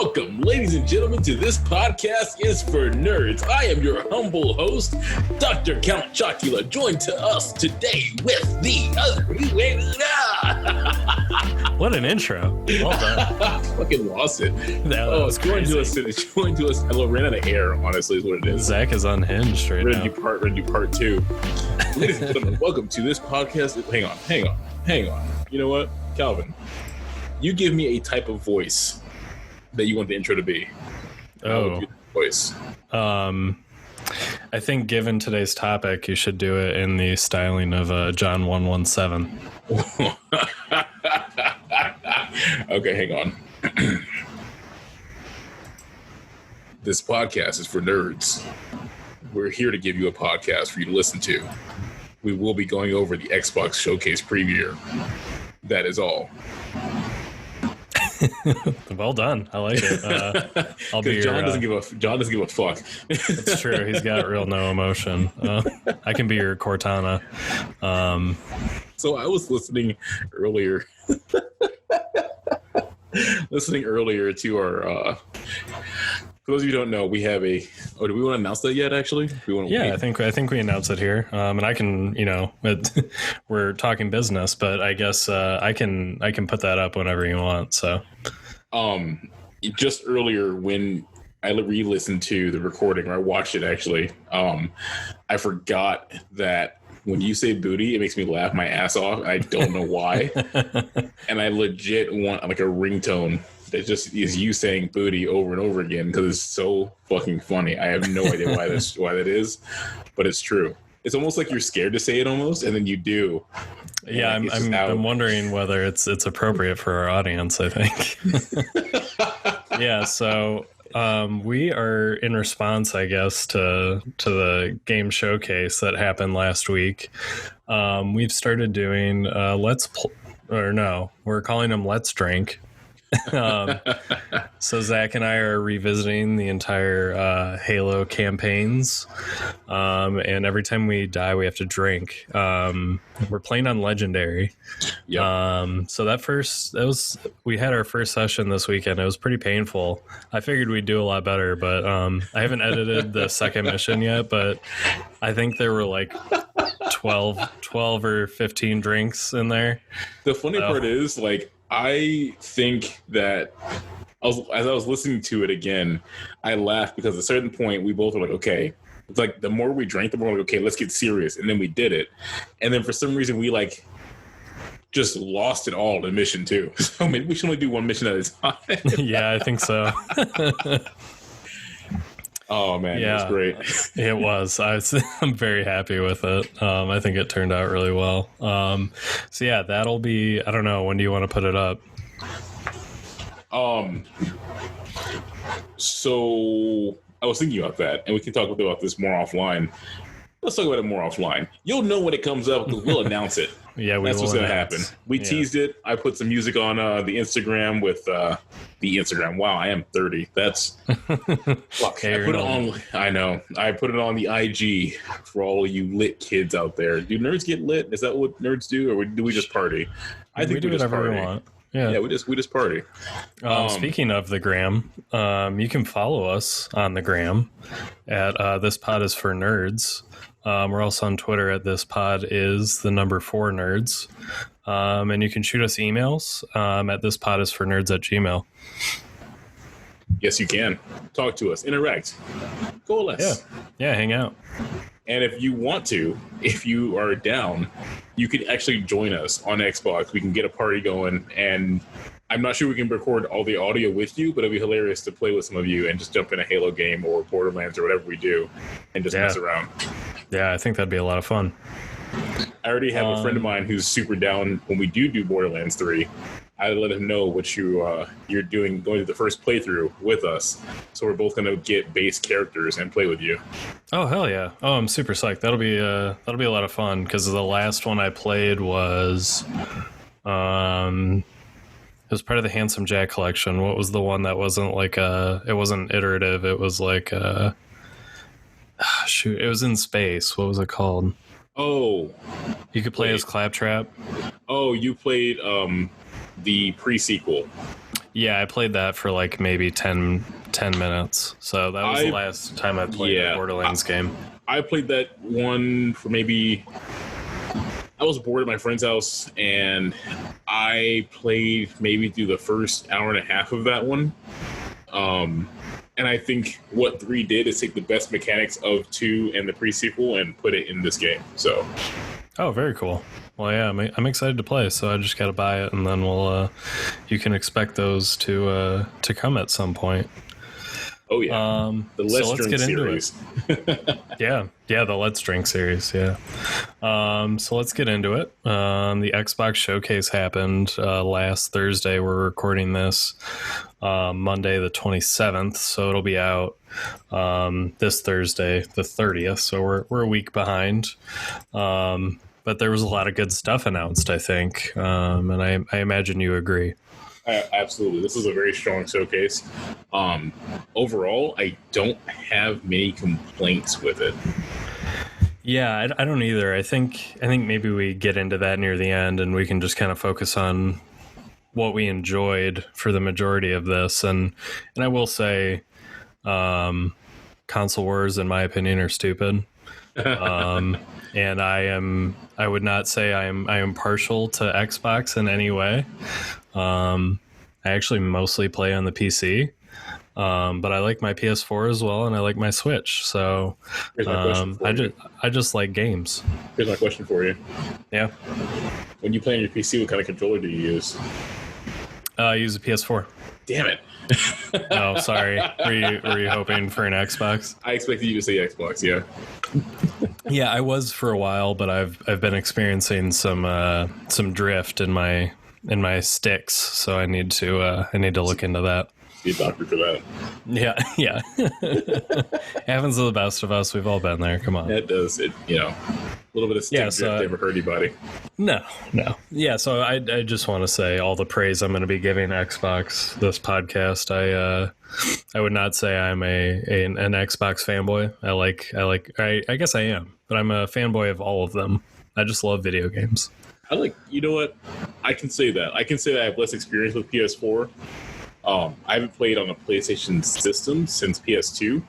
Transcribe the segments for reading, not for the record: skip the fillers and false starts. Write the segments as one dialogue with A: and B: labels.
A: Welcome, ladies and gentlemen, to This Podcast is for Nerds. I am your humble host, Dr. Count Chocula, joined to us today with the other.
B: What an intro. Well done.
A: Fucking lost it.
B: That was
A: joined to us. I ran out of air, honestly, is what it is.
B: Zach is unhinged right now.
A: Ready to do part two. Ladies and gentlemen, welcome to This Podcast. Hang on. You know what, Calvin? You give me a type of voice that you want the intro to be. Voice.
B: I think given today's topic, you should do it in the styling of John 117.
A: Okay, hang on. This podcast is for nerds. We're here to give you a podcast for you to listen to. We will be going over the Xbox Showcase preview. That is all.
B: Well done. I like it. I'll be
A: John doesn't give a fuck.
B: It's true. He's got real no emotion. I can be your Cortana.
A: So I was listening earlier to our. For those of you who don't know, we have a. Oh, do we want to announce that yet? Actually,
B: I think we announced it here, and I can, we're talking business, but I guess I can put that up whenever you want. So,
A: just earlier when I re-listened to the recording, or I watched it actually, I forgot that when you say booty, it makes me laugh my ass off. I don't know why, and I legit want like a ringtone that just is you saying booty over and over again because it's so fucking funny. I have no idea why that is, but it's true. It's almost like you're scared to say it almost, and then you do.
B: Yeah, I'm wondering whether it's appropriate for our audience, I think. Yeah, so we are in response, I guess, to the game showcase that happened last week. We've started doing we're calling them Let's Drink. So Zach and I are revisiting the entire Halo campaigns, and every time we die we have to drink. We're playing on Legendary. Yep. So we had our first session this weekend. It was pretty painful. I figured we'd do a lot better, but I haven't edited the second mission yet, but I think there were like 12 or 15 drinks in there.
A: The funny part is, like, I think that as I was listening to it again, I laughed because at a certain point we both were like, okay, it's like the more we drank, the more like, okay, let's get serious. And then we did it. And then for some reason we like just lost it all in mission two. So maybe we should only do one mission at a time.
B: Yeah, I think so.
A: Oh man,
B: yeah,
A: it was great.
B: It was. I'm very happy with it. I think it turned out really well. So yeah, that'll be. I don't know. When do you want to put it up?
A: So I was thinking about that, and we can talk about this more offline. Let's talk about it more offline. You'll know when it comes up because we'll announce it.
B: Yeah,
A: that's what's going to happen. We teased it. I put some music on the Instagram with the Instagram. Wow, I am 30. That's fuck. I put it on. I know. I put it on the IG for all you lit kids out there. Do nerds get lit? Is that what nerds do, or do we just party? I think we do whatever we want. Yeah, we just party.
B: Speaking of the gram, you can follow us on the gram at This Pod is for Nerds. We're also on Twitter at This Pod is the number 4 nerds. And you can shoot us emails at thispodisfornerds@gmail.com.
A: Yes, you can. Talk to us. Interact. Coalesce.
B: Yeah, hang out.
A: And if you want to, if you are down, you can actually join us on Xbox. We can get a party going, and I'm not sure we can record all the audio with you, but it'd be hilarious to play with some of you and just jump in a Halo game or Borderlands or whatever we do and just mess around.
B: Yeah, I think that'd be a lot of fun.
A: I already have a friend of mine who's super down when we do Borderlands 3. I let him know what you're doing, going to the first playthrough with us. So we're both going to get base characters and play with you.
B: Oh, hell yeah. Oh, I'm super psyched. That'll be a lot of fun because the last one I played was it was part of the Handsome Jack collection. What was the one that wasn't like it wasn't iterative. It was like it was in space. What was it called?
A: Oh.
B: You could play as Claptrap.
A: Oh, you played the pre-sequel.
B: Yeah, I played that for like maybe 10 minutes. So that was the last time I played a Borderlands game.
A: I played that one for maybe... I was bored at my friend's house, and I played maybe through the first hour and a half of that one. And I think what 3 did is take the best mechanics of 2 and the pre-sequel and put it in this game. So,
B: oh, very cool. Well, yeah, I'm excited to play, so I just got to buy it, and then you can expect those to come at some point.
A: Oh yeah, the Let's Drink series.
B: yeah, the Let's Drink series. Yeah. So let's get into it. The Xbox showcase happened last Thursday. We're recording this Monday the 27th, so it'll be out this Thursday the 30th. So we're a week behind. But there was a lot of good stuff announced, I think, and I imagine you agree.
A: Absolutely. This is a very strong showcase. Overall, I don't have many complaints with it.
B: Yeah, I don't either. I think maybe we get into that near the end, and we can just kind of focus on what we enjoyed for the majority of this. And I will say, console wars, in my opinion, are stupid. And I would not say I am partial to Xbox in any way. I actually mostly play on the PC, but I like my PS4 as well, and I like my Switch. So I just like games.
A: Here's my question for you.
B: Yeah.
A: When you play on your PC, what kind of controller do you use?
B: I use a PS4.
A: Damn it.
B: Oh, sorry. Were you hoping for an Xbox?
A: I expected you to say Xbox, yeah.
B: Yeah, I was for a while, but I've been experiencing some drift in my sticks, so I need to look into that.
A: Be a doctor for that.
B: Yeah. It happens to the best of us. We've all been there. Come on.
A: It does. A little bit of stick drift never hurt anybody.
B: No. Yeah, so I just want to say all the praise I'm going to be giving Xbox this podcast. I would not say I'm an Xbox fanboy. I guess I am, but I'm a fanboy of all of them. I just love video games.
A: You know what? I can say that. I have less experience with PS4. I haven't played on a PlayStation system since PS2.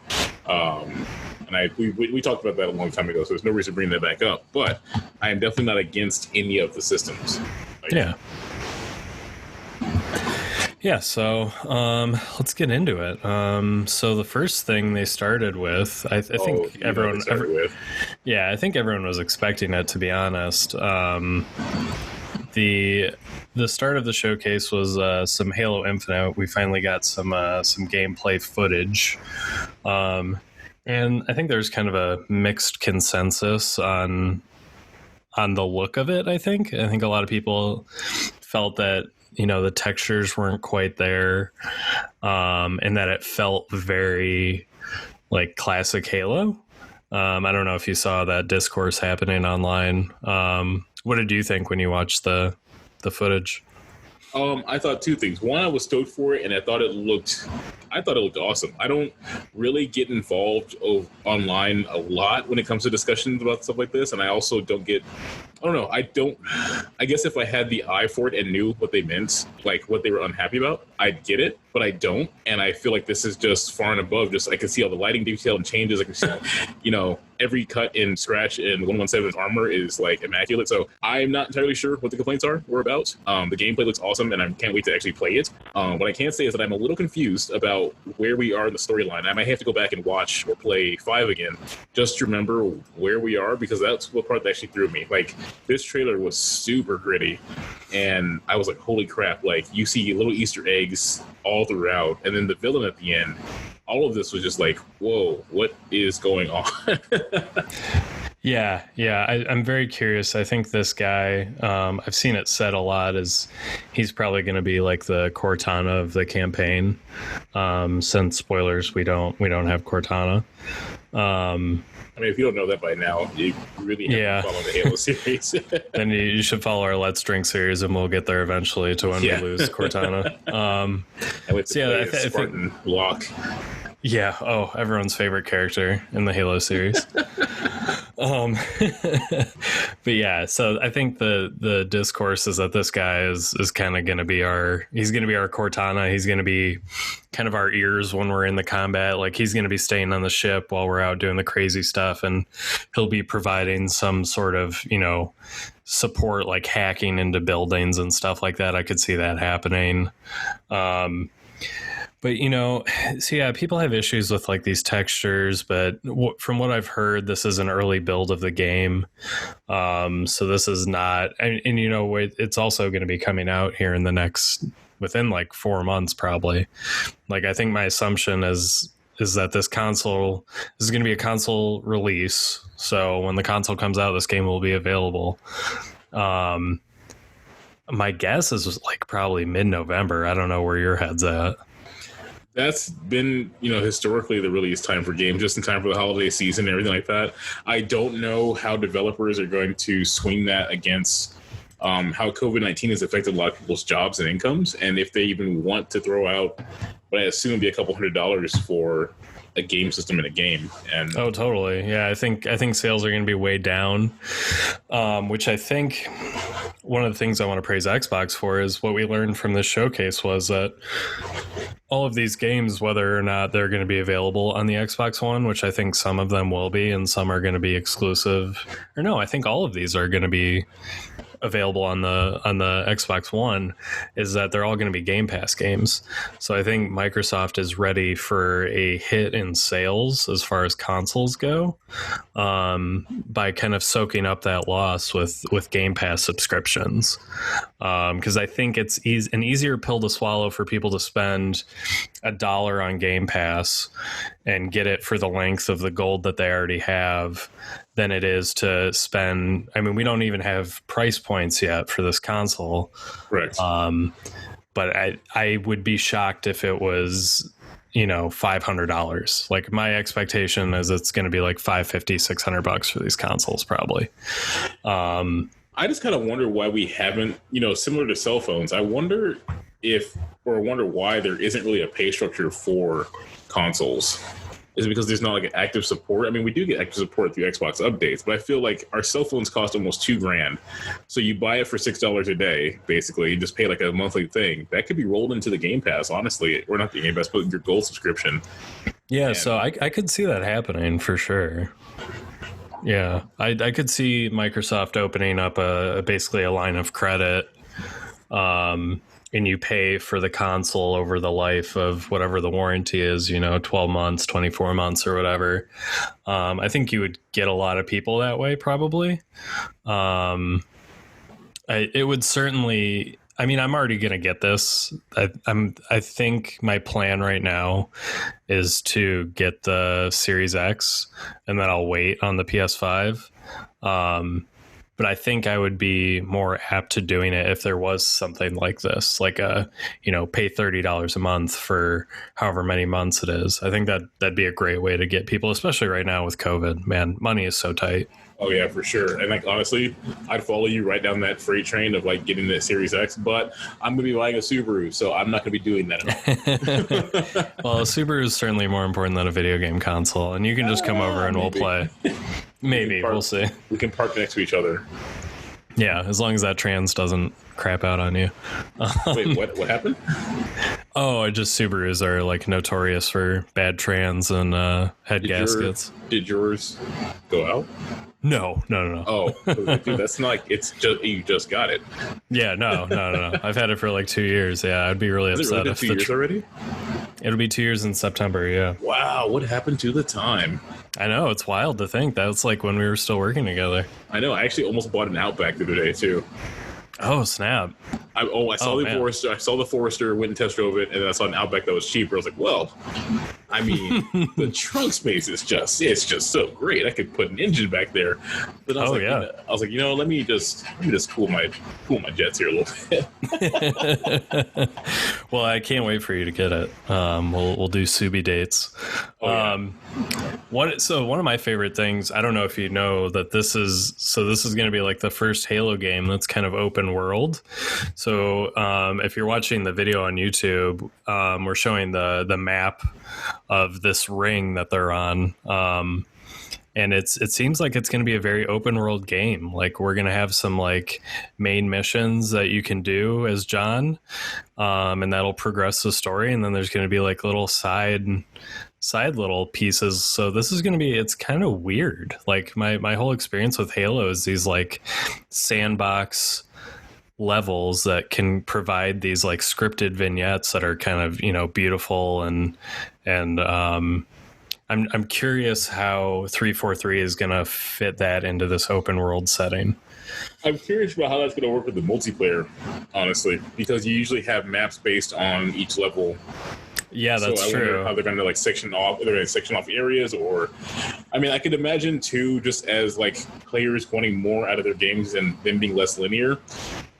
A: And we talked about that a long time ago, so there's no reason to bring that back up. But I am definitely not against any of the systems.
B: Yeah. Yeah, so let's get into it. So the first thing they started with, I think everyone was expecting it, to be honest. The start of the showcase was some Halo Infinite. We finally got some gameplay footage, and I think there's kind of a mixed consensus on the look of it. I think a lot of people felt that the textures weren't quite there, and that it felt very like classic Halo. I don't know if you saw that discourse happening online. What did you think when you watched the footage?
A: I thought two things. One, I was stoked for it, and I thought it looked awesome. I don't really get involved online a lot when it comes to discussions about stuff like this, and I also don't get... I guess if I had the eye for it and knew what they meant, like what they were unhappy about, I'd get it, but I don't. And I feel like this is just far and above. Just I can see all the lighting detail and changes. I can see, every cut and scratch in 117's armor is like immaculate. So I'm not entirely sure what the complaints are or about. The gameplay looks awesome, and I can't wait to actually play it. What I can say is that I'm a little confused about where we are in the storyline. I might have to go back and watch or play 5 again just to remember where we are, because that's what part that actually threw me. Like, this trailer was super gritty, and I was like, holy crap. Like, you see little Easter eggs all throughout, and then the villain at the end. All of this was just like, whoa, what is going on?
B: Yeah, I'm very curious. I think this guy, I've seen it said a lot, is he's probably going to be like the Cortana of the campaign. Since spoilers, we don't have Cortana.
A: I mean, if you don't know that by now, you really have to follow the Halo series.
B: Then you should follow our Let's Drink series, and we'll get there eventually to when we lose Cortana.
A: And with the Spartan Locke.
B: Yeah. Oh, everyone's favorite character in the Halo series. Um, but yeah, so I think the discourse is that this guy is kind of going to be he's going to be our Cortana. He's going to be kind of our ears when we're in the combat. Like he's going to be staying on the ship while we're out doing the crazy stuff, and he'll be providing some sort of, support, like hacking into buildings and stuff like that. I could see that happening. But, so yeah, people have issues with like these textures, but from what I've heard, this is an early build of the game. So this is not, and it's also going to be coming out here within like 4 months, probably. Like, I think my assumption is that this is going to be a console release. So when the console comes out, this game will be available. My guess is like probably mid-November. I don't know where your head's at.
A: That's been, historically the release time for games, just in time for the holiday season and everything like that. I don't know how developers are going to swing that against how COVID-19 has affected a lot of people's jobs and incomes, and if they even want to throw out what I assume would be a couple $100 for a game system in a game. And
B: oh, totally. Yeah, I think sales are going to be way down, which I think one of the things I want to praise Xbox for is what we learned from this showcase was that all of these games, whether or not they're going to be available on the Xbox One, which I think some of them will be, and some are going to be exclusive. Or no, I think all of these are going to be available on the Xbox One, is that they're all going to be Game Pass games. So I think Microsoft is ready for a hit in sales as far as consoles go, by kind of soaking up that loss with Game Pass subscriptions. Because I think it's an easier pill to swallow for people to spend $1 on Game Pass and get it for the length of the gold that they already have than it is to spend. I mean, we don't even have price points yet for this console.
A: Right.
B: But I would be shocked if it was, $500. Like my expectation is it's going to be like $550, $600 for these consoles, probably.
A: I just kind of wonder why we haven't, similar to cell phones. I wonder why there isn't really a pay structure for consoles. Is it because there's not like an active support? I mean, we do get active support through Xbox updates, but I feel like our cell phones cost almost $2,000. So you buy it for $6 a day, basically, you just pay like a monthly thing. That could be rolled into the Game Pass, honestly. Or not the Game Pass, but your gold subscription.
B: Yeah, so I could see that happening for sure. Yeah, I could see Microsoft opening up basically a line of credit, and you pay for the console over the life of whatever the warranty is, 12 months, 24 months or whatever. I think you would get a lot of people that way, probably. It would certainly, I mean, I'm already going to get this. I think my plan right now is to get the Series X and then I'll wait on the PS5. But I think I would be more apt to doing it if there was something like this, like pay $30 a month for however many months it is. I think that'd be a great way to get people, especially right now with COVID. Man, money is so tight.
A: Oh yeah, for sure. And like honestly, I'd follow you right down that freight train of like getting the Series X, but I'm gonna be buying a Subaru, so I'm not gonna be doing that at all.
B: Well, a Subaru is certainly more important than a video game console, and you can just come over and we'll play. Maybe we'll see.
A: We can park next to each other.
B: Yeah, as long as that trans doesn't crap out on you.
A: Wait, what happened?
B: Oh, just Subarus are like notorious for bad trans and head gaskets.
A: Did yours go out?
B: No.
A: Oh, dude, that's not like it's just you just got it.
B: Yeah, no. I've had it for like 2 years. Yeah, I'd be really upset
A: if 2 years already.
B: It'll be 2 years in September. Yeah.
A: Wow, what happened to the time?
B: I know, it's wild to think that's like when we were still working together.
A: I know. I actually almost bought an Outback the other day too.
B: Oh snap!
A: I saw the Forester. I saw the Forester, went and test drove it, and then I saw an Outback that was cheaper. I was like, well, I mean, the trunk space is it's just so great. I could put an engine back there. But I was like, let me just cool my jets here a little bit.
B: Well, I can't wait for you to get it. We'll do Subi dates.
A: Oh, yeah.
B: One of my favorite things, I don't know if you know that this is going to be like the first Halo game that's kind of open world. So if you're watching the video on YouTube, we're showing the map of this ring that they're on. and it seems like it's going to be a very open world game. Like we're going to have some like main missions that you can do as John, and that'll progress the story, and then there's going to be like little side little pieces. So this is going to be, it's kind of weird. Like my whole experience with Halo is these like sandbox levels that can provide these like scripted vignettes that are kind of, you know, beautiful, and I'm curious how 343 is going to fit that into this open world setting.
A: I'm curious about how that's going to work with the multiplayer, honestly, because you usually have maps based on each level.
B: Yeah, that's
A: so I
B: true.
A: wonder how they're going to like section off. They're going to section off areas, or I mean, I could imagine too, just as like players wanting more out of their games and them being less linear.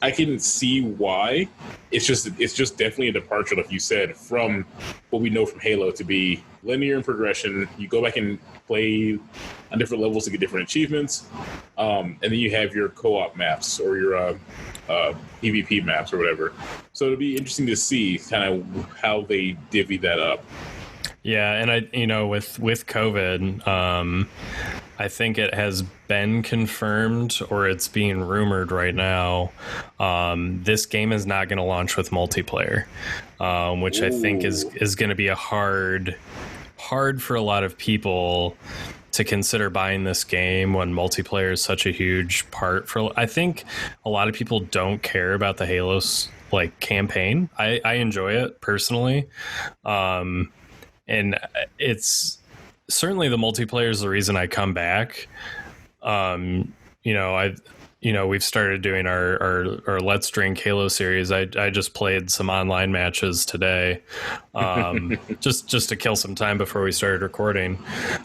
A: I can see why. It's just definitely a departure, like you said, from what we know from Halo to be linear in progression. You go back and play on different levels to get different achievements, and then you have your co-op maps or your PvP maps or whatever. So it'll be interesting to see kind of how they divvy that up.
B: Yeah, and I, you know, with COVID, I think it has been confirmed, or it's being rumored right now. This game is not going to launch with multiplayer, which I think is going to be a hard for a lot of people to consider buying this game when multiplayer is such a huge part. For I think a lot of people don't care about the Halo like campaign. I enjoy it personally, and it's certainly the multiplayer is the reason I come back. We've started doing our Let's Drink Halo series. I just played some online matches today, just to kill some time before we started recording.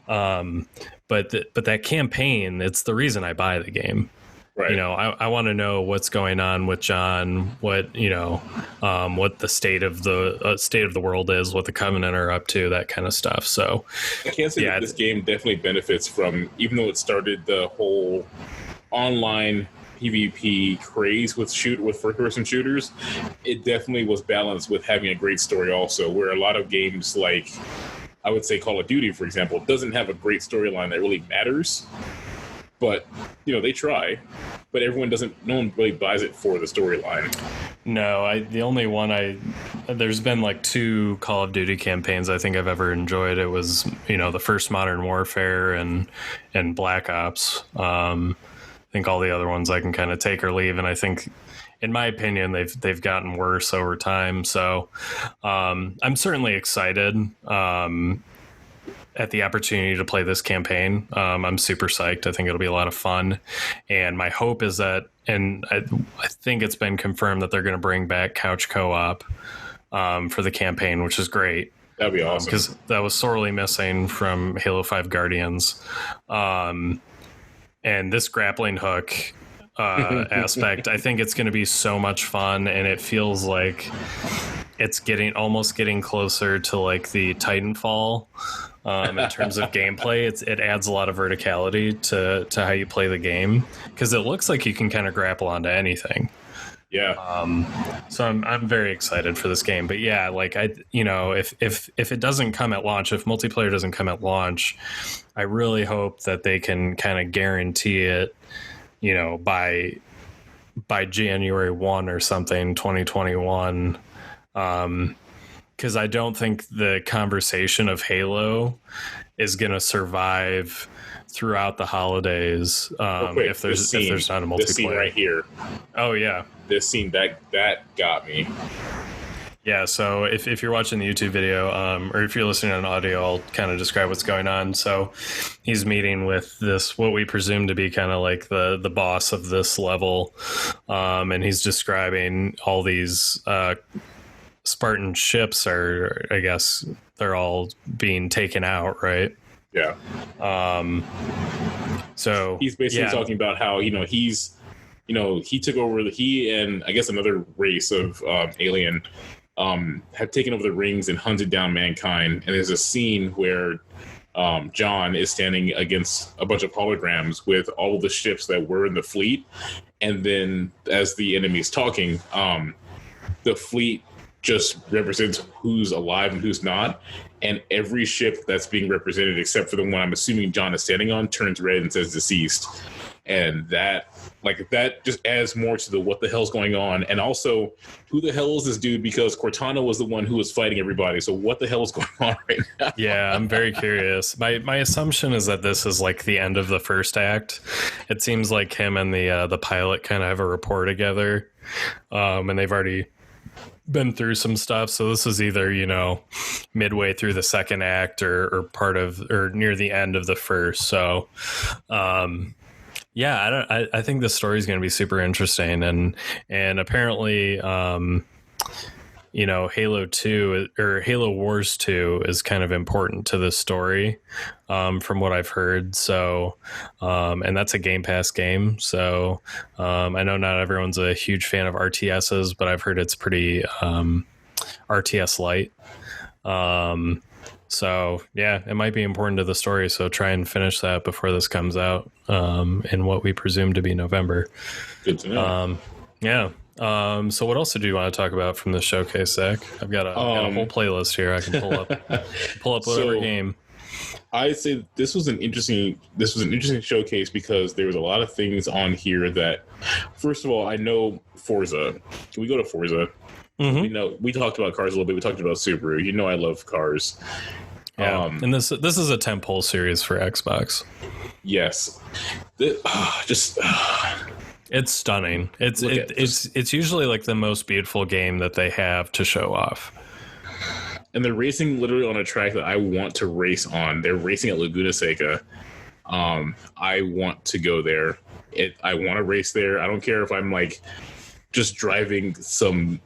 B: But that campaign, it's the reason I buy the game. Right. You know, I want to know what's going on with John, what the state of the world is, what the Covenant are up to, that kind of stuff. So
A: I can't say that this game definitely benefits from, even though it started the whole online PvP craze with first-person shooters, it definitely was balanced with having a great story also, where a lot of games like, I would say Call of Duty, for example, doesn't have a great storyline that really matters. But, you know, they try, but no one really buys it for the storyline.
B: No, the only one there's been like 2 Call of Duty campaigns I think I've ever enjoyed. It was, you know, the first Modern Warfare and Black Ops. I think all the other ones I can kind of take or leave, and I think, in my opinion, they've gotten worse over time. So I'm certainly excited at the opportunity to play this campaign. I'm super psyched. I think it'll be a lot of fun, and my hope is that, and I think it's been confirmed that they're going to bring back couch co-op for the campaign, which is great.
A: That'd be awesome,
B: because that was sorely missing from Halo 5 Guardians. And this grappling hook aspect, I think it's going to be so much fun, and it feels like it's almost getting closer to like the Titanfall in terms of gameplay. It adds a lot of verticality to how you play the game, because it looks like you can kind of grapple onto anything.
A: Yeah.
B: So I'm very excited for this game. But yeah, like if it doesn't come at launch, if multiplayer doesn't come at launch, I really hope that they can kind of guarantee it, you know, by January 1 or something, 2021. Because I don't think the conversation of Halo is going to survive throughout the holidays if there's not a multiplayer.
A: This scene right here.
B: Oh yeah,
A: this scene that got me.
B: Yeah, so if you're watching the YouTube video, or if you're listening on audio, I'll kind of describe what's going on. So he's meeting with this, what we presume to be kind of like the boss of this level, and he's describing all these Spartan ships are, I guess, they're all being taken out, right?
A: Yeah.
B: So
A: he's basically talking about how, he took over he and I guess another race of alien have taken over the rings and hunted down mankind. And there's a scene where John is standing against a bunch of holograms with all of the ships that were in the fleet. And then as the enemy's talking, the fleet just represents who's alive and who's not. And every ship that's being represented, except for the one I'm assuming John is standing on, turns red and says deceased. And that just adds more to the what the hell's going on. And also, who the hell is this dude? Because Cortana was the one who was fighting everybody. So what the hell is going on right now?
B: Yeah, I'm very curious. My assumption is that this is like the end of the first act. It seems like him and the pilot kind of have a rapport together, and they've already been through some stuff. So this is either, you know, midway through the second act or part of or near the end of the first. So yeah, I think the story is going to be super interesting, and apparently, you know, Halo 2 or Halo Wars 2 is kind of important to this story, from what I've heard. So, and that's a Game Pass game. So, I know not everyone's a huge fan of RTSs, but I've heard it's pretty RTS light. So yeah, it might be important to the story. So try and finish that before this comes out, in what we presume to be November.
A: Good to know.
B: Yeah. So what else did you want to talk about from the showcase, Zach? I've got a whole playlist here I can pull up. Pull up whatever game.
A: I'd say this was an interesting showcase because there was a lot of things on here that, first of all, I know Forza. Can we go to Forza? Mm-hmm. We talked about cars a little bit. We talked about Subaru. You know, I love cars.
B: Yeah, and this is a tentpole series for Xbox.
A: Yes,
B: it's stunning. It's usually like the most beautiful game that they have to show off.
A: And they're racing literally on a track that I want to race on. They're racing at Laguna Seca. I want to go there. I want to race there. I don't care if I'm like just driving some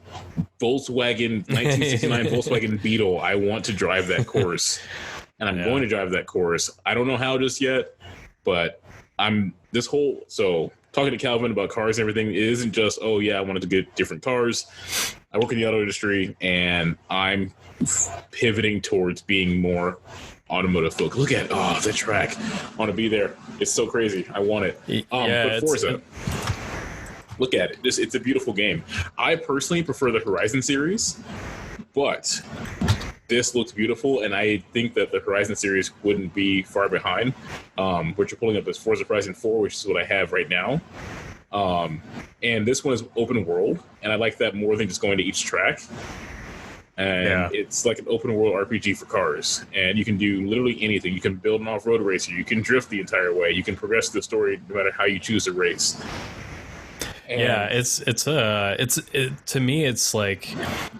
A: Volkswagen 1969 Volkswagen Beetle. I want to drive that course, and I'm going to drive that course. I don't know how just yet, but so talking to Calvin about cars and everything, it isn't just, oh yeah, I wanted to get different cars. I work in the auto industry, and I'm pivoting towards being more automotive focused. Look at the track. I want to be there. It's so crazy. I want it. But Forza. Look at it. It's a beautiful game. I personally prefer the Horizon series, but this looks beautiful, and I think that the Horizon series wouldn't be far behind. What you're pulling up is Forza Horizon 4, which is what I have right now. And this one is open world, and I like that more than just going to each track. And it's like an open world RPG for cars, and you can do literally anything. You can build an off-road racer. You can drift the entire way. You can progress the story no matter how you choose to race. And to me, it's like,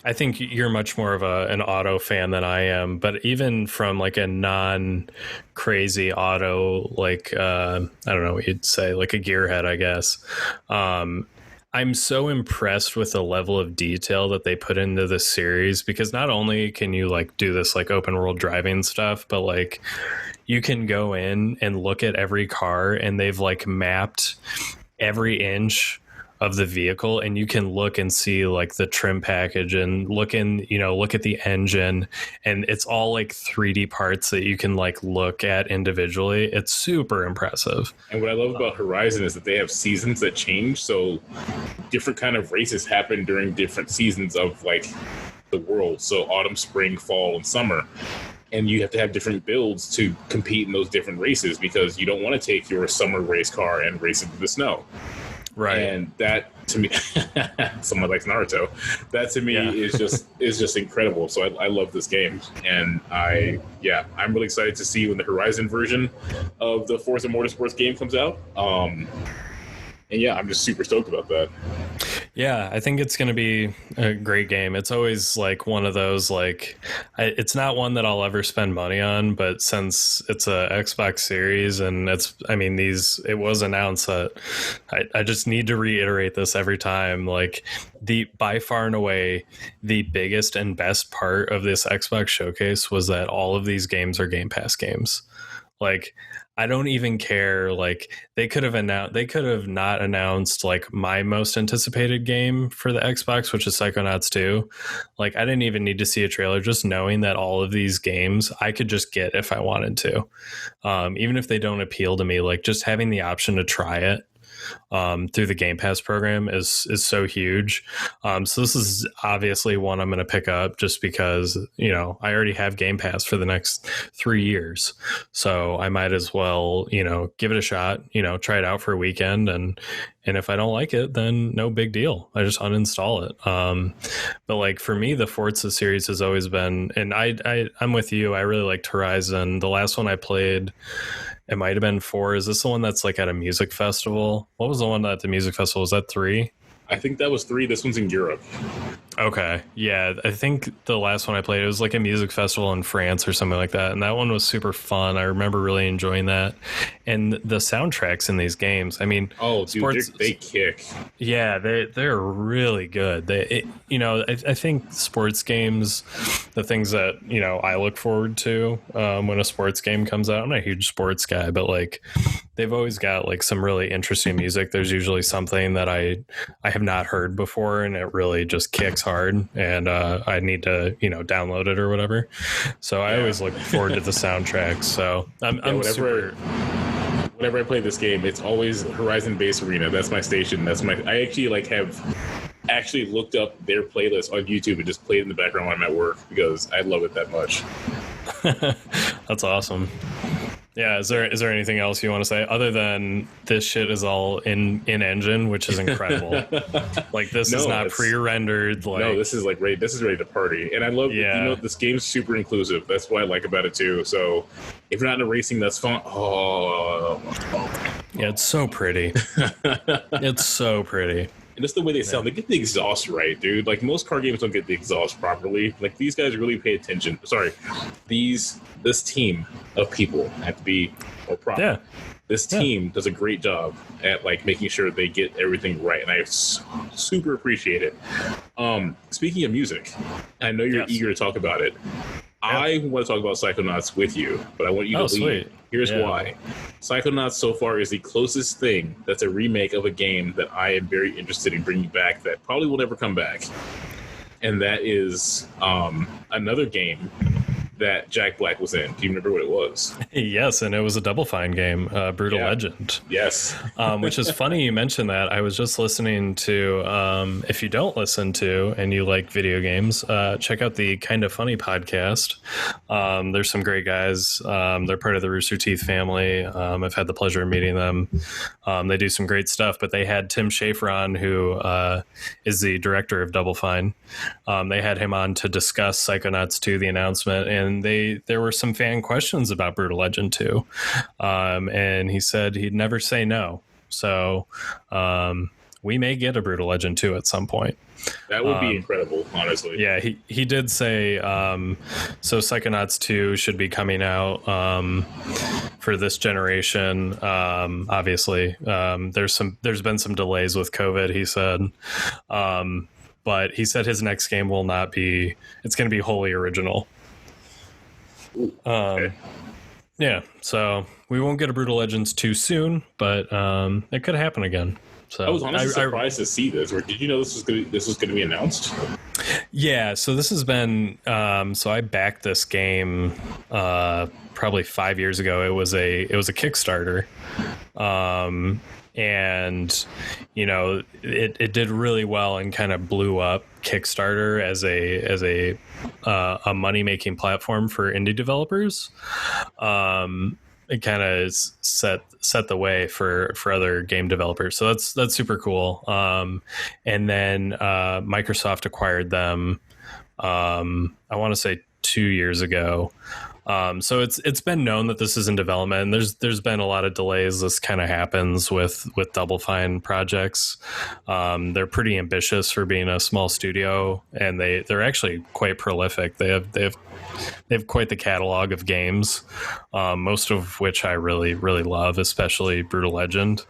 A: I think you're much more of an auto fan than I am, but even from like a non-crazy auto, like, I don't know what you'd say, like a gearhead, I guess. I'm so impressed with the level of detail that they put into this series, because not only can you like do this like open world driving stuff, but like you can go in and look at every car, and they've like mapped every inch of the vehicle, and you can look and see like the trim package and look at the engine, and it's all like 3D parts that you can like look at individually. It's super impressive. And what I love about Horizon is that they have seasons that change, so different kind of races happen during different seasons of like the world. So autumn, spring, fall, and summer. And you have to have different builds to compete in those different races, because you don't want to take your summer race car and race into the snow. Right. And that to me, someone likes Naruto, that to me is just incredible. So I love this game, and I'm really excited to see when the Horizon version of the Forza Motorsports game comes out. And I'm just super stoked about that.
B: Yeah, I think it's going to be a great game. It's always like one of those, like, it's not one that I'll ever spend money on, but since it's a Xbox Series and it was announced that I just need to reiterate this every time. Like, by far and away, the biggest and best part of this Xbox showcase was that all of these games are Game Pass games. Like, I don't even care. Like, they could have not announced like my most anticipated game for the Xbox, which is Psychonauts 2. Like, I didn't even need to see a trailer. Just knowing that all of these games I could just get if I wanted to, even if they don't appeal to me, like just having the option to try it through the Gamepass program is so huge. So this is obviously one I'm going to pick up just because, you know, I already have Gamepass for the next 3 years. So I might as well, you know, give it a shot, you know, try it out for a weekend. And if I don't like it, then no big deal. I just uninstall it. But like for me, the Forza series has always been, and I'm with you. I really liked Horizon. The last one I played, it might have been 4. Is this the one that's like at a music festival? What was the one at the music festival? Was that 3?
A: I think that was 3. This one's in Europe.
B: Okay. Yeah. I think the last one I played, it was like a music festival in France or something like that. And that one was super fun. I remember really enjoying that. And the soundtracks in these games, I mean,
A: oh, dude, they kick.
B: Yeah, they're really good. I think sports games, the things that, you know, I look forward to when a sports game comes out, I'm not a huge sports guy, but like they've always got like some really interesting music. There's usually something that I have not heard before, and it really just kicks hard, and I need to, you know, download it or whatever. So I always look forward to the soundtrack. So
A: whenever I play this game, it's always Horizon Base Arena. That's my station. I actually have looked up their playlist on YouTube and just played in the background when I'm at work because I love it that much.
B: That's awesome. Yeah, is there anything else you want to say other than this shit is all in engine, which is incredible? Like this is not pre-rendered. Like, no,
A: this is like ready. This is ready to party, and I love. Yeah. You know, this game's super inclusive. That's what I like about it too. So if you're not into racing, that's fun. Oh,
B: yeah, it's so pretty. It's so pretty.
A: And just the way they sound, they get the exhaust right, dude. Like most car games don't get the exhaust properly. Like these guys really pay attention. Sorry, this team of people have to be more proper. Yeah. This team does a great job at like making sure they get everything right, and I super appreciate it. Speaking of music, I know you're eager to talk about it. I want to talk about Psychonauts with you, but I want you to lead.
B: Sweet.
A: Here's why. Psychonauts so far is the closest thing that's a remake of a game that I am very interested in bringing back that probably will never come back. And that is another game that Jack Black was in. Do you remember what it was?
B: Yes, and it was a Double Fine game, Brutal Legend.
A: Yes.
B: Which is funny you mentioned that. I was just listening to, if you don't listen to and you like video games, check out the Kind of Funny podcast. There's some great guys. They're part of the Rooster Teeth family. I've had the pleasure of meeting them. They do some great stuff, but they had Tim Schafer on, who is the director of Double Fine. They had him on to discuss Psychonauts 2, the announcement, and there were some fan questions about Brutal Legend 2. And he said he'd never say no. So we may get a Brutal Legend 2 at some point.
A: That would be incredible, honestly.
B: Yeah, he did say so Psychonauts 2 should be coming out for this generation. Obviously, there's been some delays with COVID, he said. But he said his next game will not be, it's going to be wholly original.
A: Okay.
B: Yeah, so we won't get a Brutal Legends too soon, but it could happen again. So
A: I was honestly surprised to see this. Or did you know this was going to be announced?
B: Yeah, so this has been. So I backed this game probably 5 years ago. It was a Kickstarter, and you know it did really well and kind of blew up Kickstarter as a money making platform for indie developers. It kind of set the way for other game developers. So that's super cool. And then Microsoft acquired them, I want to say 2 years ago. So it's been known that this is in development, and there's been a lot of delays. This kind of happens with Double Fine projects. They're pretty ambitious for being a small studio, and they're actually quite prolific. They have quite the catalog of games, most of which I really, really love, especially Brutal Legend.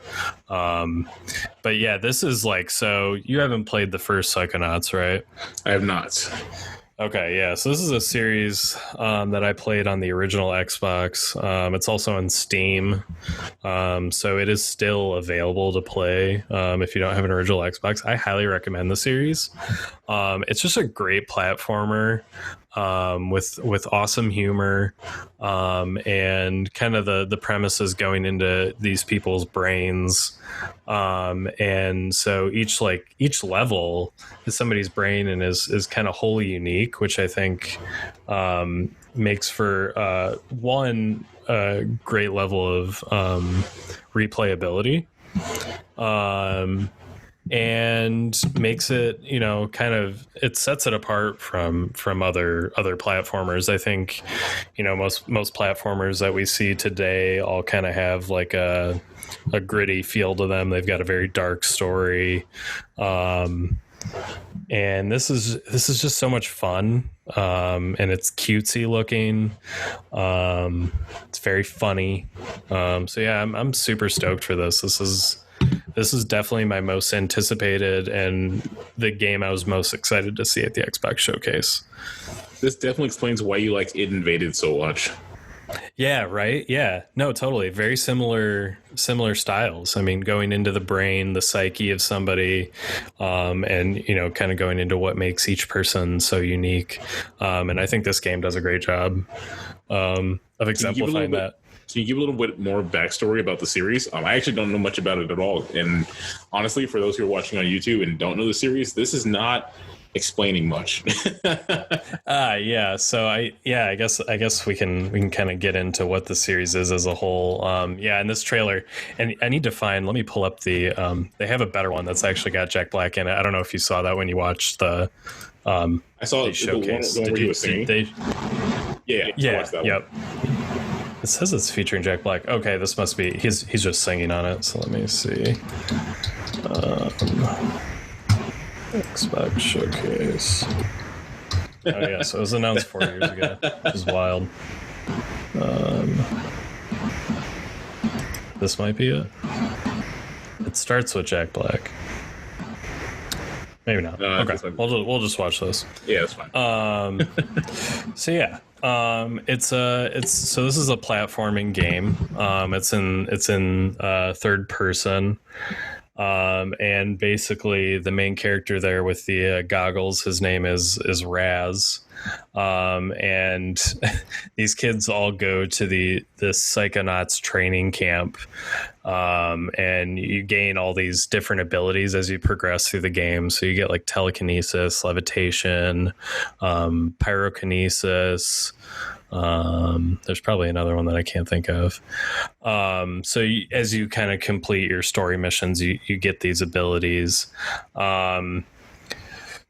B: But yeah, this is like, so you haven't played the first Psychonauts, right?
A: I have not.
B: Okay, yeah. So this is a series that I played on the original Xbox. It's also on Steam. So it is still available to play if you don't have an original Xbox. I highly recommend the series. It's just a great platformer. with awesome humor, and kind of the premise is going into these people's brains, and so each level is somebody's brain and is kind of wholly unique, which I think makes for one great level of replayability, and makes it, kind of, it sets it apart from other platformers. I think, most platformers that we see today all kind of have like a gritty feel to them. They've got a very dark story, and this is just so much fun, and it's cutesy looking. It's very funny. So yeah, I'm super stoked for this. This is definitely my most anticipated and the game I was most excited to see at the Xbox Showcase.
A: This definitely explains why you liked It Invaded so much.
B: Yeah, right? Yeah. No, totally. Very similar styles. I mean, going into the brain, the psyche of somebody, and, kind of going into what makes each person so unique. And I think this game does a great job of exemplifying that.
A: Can you give a little bit more backstory about the series? I actually don't know much about it at all. And honestly, for those who are watching on YouTube and don't know the series, this is not explaining much.
B: Yeah. So I guess we can kind of get into what the series is as a whole. In this trailer, and I need to let me pull up the, they have a better one that's actually got Jack Black in it. I don't know if you saw that when you watched the,
A: I saw the showcase.
B: The one where he was singing.
A: Yeah.
B: Yep. It says it's featuring Jack Black. Okay, this must be he's just singing on it. So let me see. Xbox Showcase. Oh yeah, so it was announced 4 years ago. Which is wild. This might be it. It starts with Jack Black. Maybe not. Okay, we'll just watch this.
A: Yeah, that's fine.
B: So yeah. It's so this is a platforming game. It's in third person. And basically the main character there with the goggles, his name is Raz. And these kids all go to this Psychonauts training camp. And you gain all these different abilities as you progress through the game. So you get like telekinesis, levitation, pyrokinesis. There's probably another one that I can't think of. So as you kind of complete your story missions, you get these abilities.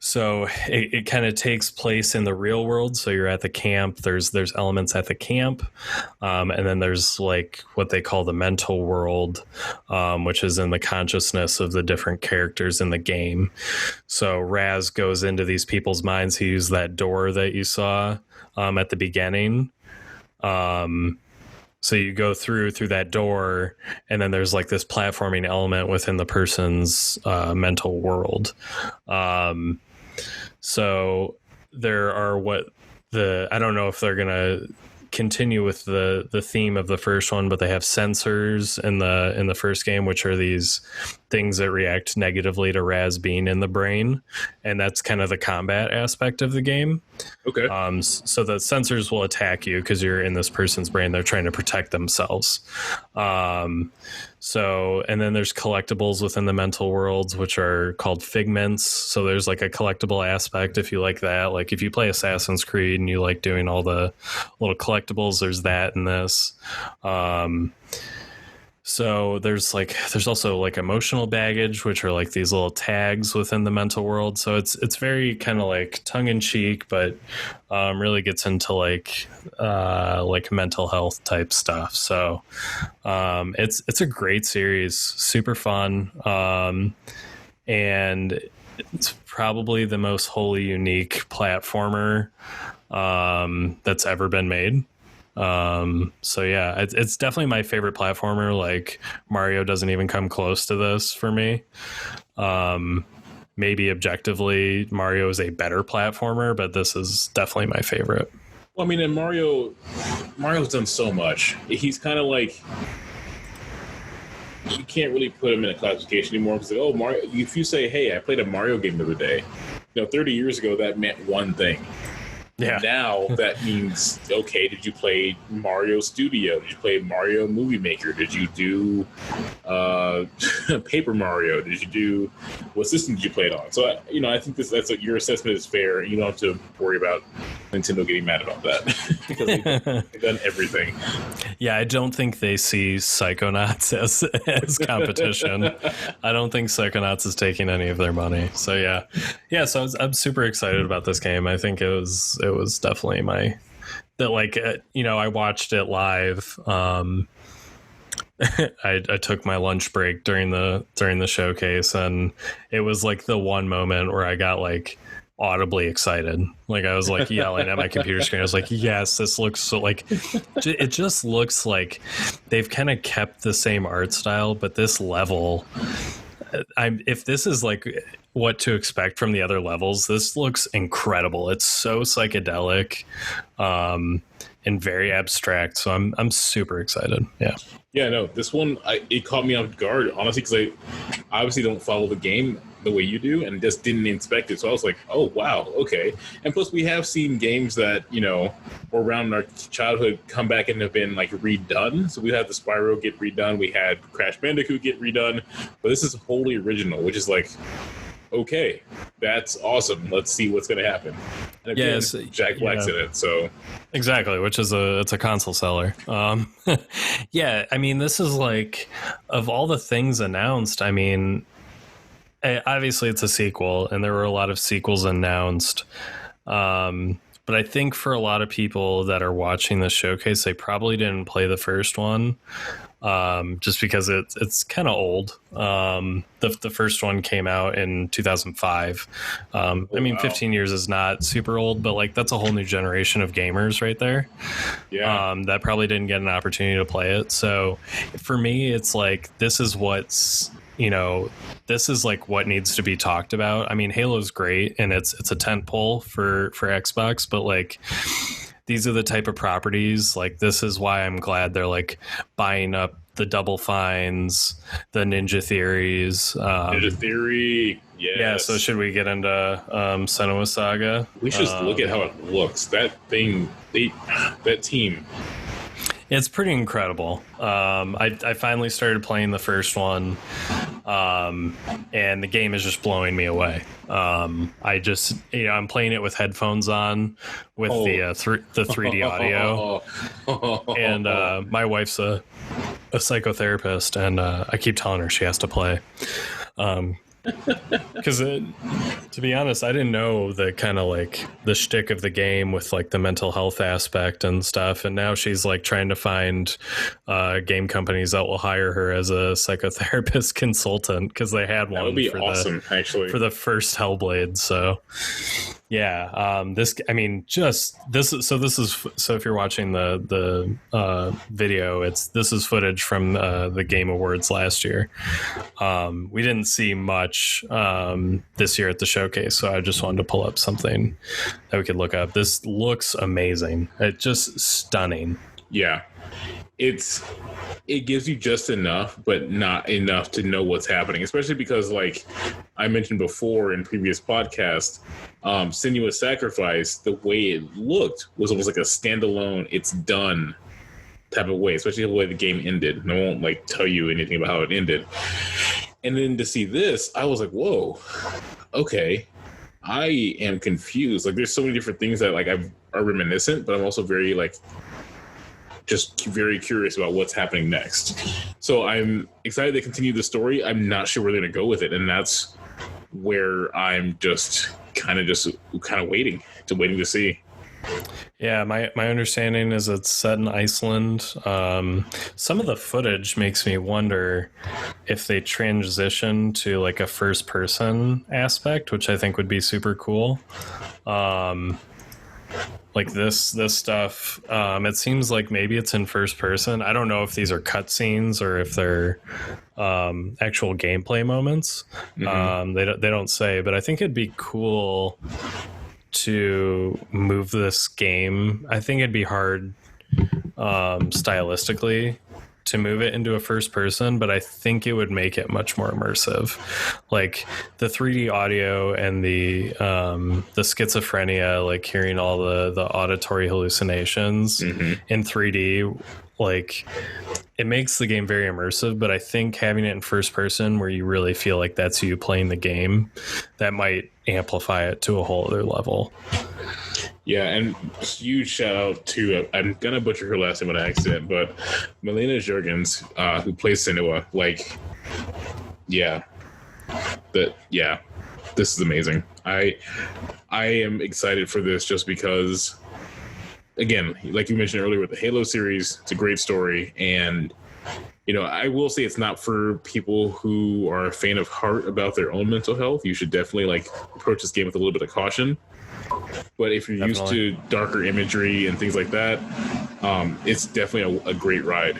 B: So it kind of takes place in the real world. So you're at the camp. There's elements at the camp, and then there's like what they call the mental world, which is in the consciousness of the different characters in the game. So Raz goes into these people's minds. He used that door that you saw at the beginning. So you go through that door, and then there's like this platforming element within the person's mental world. So there are I don't know if they're gonna continue with the theme of the first one, but they have sensors in the first game, which are these things that react negatively to Raz being in the brain, and that's kind of the combat aspect of the game.
A: Okay.
B: So the sensors will attack you because you're in this person's brain. They're trying to protect themselves. So, and then there's collectibles within the mental worlds, which are called figments. So there's like a collectible aspect if you like that. Like if you play Assassin's Creed and you like doing all the little collectibles, there's that in this. So there's also like emotional baggage, which are like these little tags within the mental world. So it's very kind of like tongue in cheek, but really gets into like mental health type stuff. So it's a great series, super fun, and it's probably the most wholly unique platformer that's ever been made. So yeah, it's definitely my favorite platformer. Like Mario doesn't even come close to this for me. Maybe objectively Mario is a better platformer, but this is definitely my favorite.
A: Well, I mean, and Mario's done so much. He's kind of like, you can't really put him in a classification anymore because like, oh, Mario, if you say, hey, I played a Mario game the other day, 30 years ago that meant one thing.
B: Yeah.
A: And now that means, okay, did you play Mario Studio? Did you play Mario Movie Maker? Did you do Paper Mario? Did you do, what system did you play it on? So, I think that's your assessment is fair. You don't have to worry about Nintendo getting mad about that because they've done everything.
B: Yeah, I don't think they see Psychonauts as competition. I don't think Psychonauts is taking any of their money. So yeah. So I'm super excited about this game. I think it was definitely I watched it live. I took my lunch break during the showcase, and it was like the one moment where I got like audibly excited. Like I was like yelling at my computer screen. I was like, yes, this looks so like, it just looks like they've kind of kept the same art style, but this level, if this is like what to expect from the other levels, this looks incredible. It's so psychedelic, and very abstract. So I'm super excited. Yeah.
A: Yeah, no, this one, it caught me off guard, honestly, because I obviously don't follow the game the way you do and just didn't inspect it. So I was like, oh, wow, okay. And plus, we have seen games that, were around our childhood come back and have been, like, redone. So we had the Spyro get redone. We had Crash Bandicoot get redone. But this is wholly original, which is like, okay, that's awesome. Let's see what's going to happen. And again,
B: yes,
A: Jack Black's in it, so...
B: Exactly, which is it's a console seller. Yeah, I mean, this is like, of all the things announced, I mean, obviously it's a sequel, and there were a lot of sequels announced. But I think for a lot of people that are watching the showcase, they probably didn't play the first one. Just because it's kind of old. The first one came out in 2005. I mean, wow. 15 years is not super old, but like that's a whole new generation of gamers right there.
A: Yeah.
B: That probably didn't get an opportunity to play it. So for me, it's like, this is what's, this is like what needs to be talked about. I mean, Halo's great and it's a tentpole for Xbox, but like, these are the type of properties, like this is why I'm glad they're like buying up the Double Fines, the Ninja Theories.
A: Ninja Theory, yes.
B: Yeah, so should we get into Senua Saga?
A: We should just look at how it looks. That thing, that team.
B: It's pretty incredible. I finally started playing the first one, and the game is just blowing me away. I just, I'm playing it with headphones on with the 3D audio, and my wife's a psychotherapist, and I keep telling her she has to play. Because to be honest, I didn't know the kind of like the shtick of the game with like the mental health aspect and stuff, and now she's like trying to find game companies that will hire her as a psychotherapist consultant, because they had one.
A: That would be awesome, actually,
B: for the first Hellblade. So yeah, this is so if you're watching the video, this is footage from the Game Awards last year. We didn't see much this year at the showcase, so I just wanted to pull up something that we could look up. This looks amazing. It's just stunning.
A: Yeah, it gives you just enough, but not enough to know what's happening, especially because, like I mentioned before in previous podcasts, Senua's Sacrifice, the way it looked was almost like a standalone, it's done type of way, especially the way the game ended. And I won't like tell you anything about how it ended. And then to see this, I was like, whoa, okay, I am confused. Like, there's so many different things that like are reminiscent, but I'm also very like just very curious about what's happening next. So I'm excited to continue the story. I'm not sure where they're going to go with it, and that's where I'm just kind of waiting to see.
B: Yeah, my understanding is it's set in Iceland. Some of the footage makes me wonder if they transition to like a first person aspect, which I think would be super cool. Like this stuff, it seems like maybe it's in first person. I don't know if these are cutscenes or if they're actual gameplay moments. Mm-hmm. They don't say, but I think it'd be cool to move this game. I think it'd be hard stylistically to move it into a first person, but I think it would make it much more immersive. Like the 3D audio and the schizophrenia, like hearing all the auditory hallucinations in 3D, like it makes the game very immersive. But I think having it in first person where you really feel like that's you playing the game, that might amplify it to a whole other level.
A: Yeah, and huge shout out to, I'm going to butcher her last name on accident, but Melina Jurgens, who plays Senua, like, this is amazing. I am excited for this just because, again, like you mentioned earlier with the Halo series, it's a great story, and I will say it's not for people who are a faint of heart about their own mental health. You should definitely approach this game with a little bit of caution. But if you're used to darker imagery and things like that, it's definitely a great ride.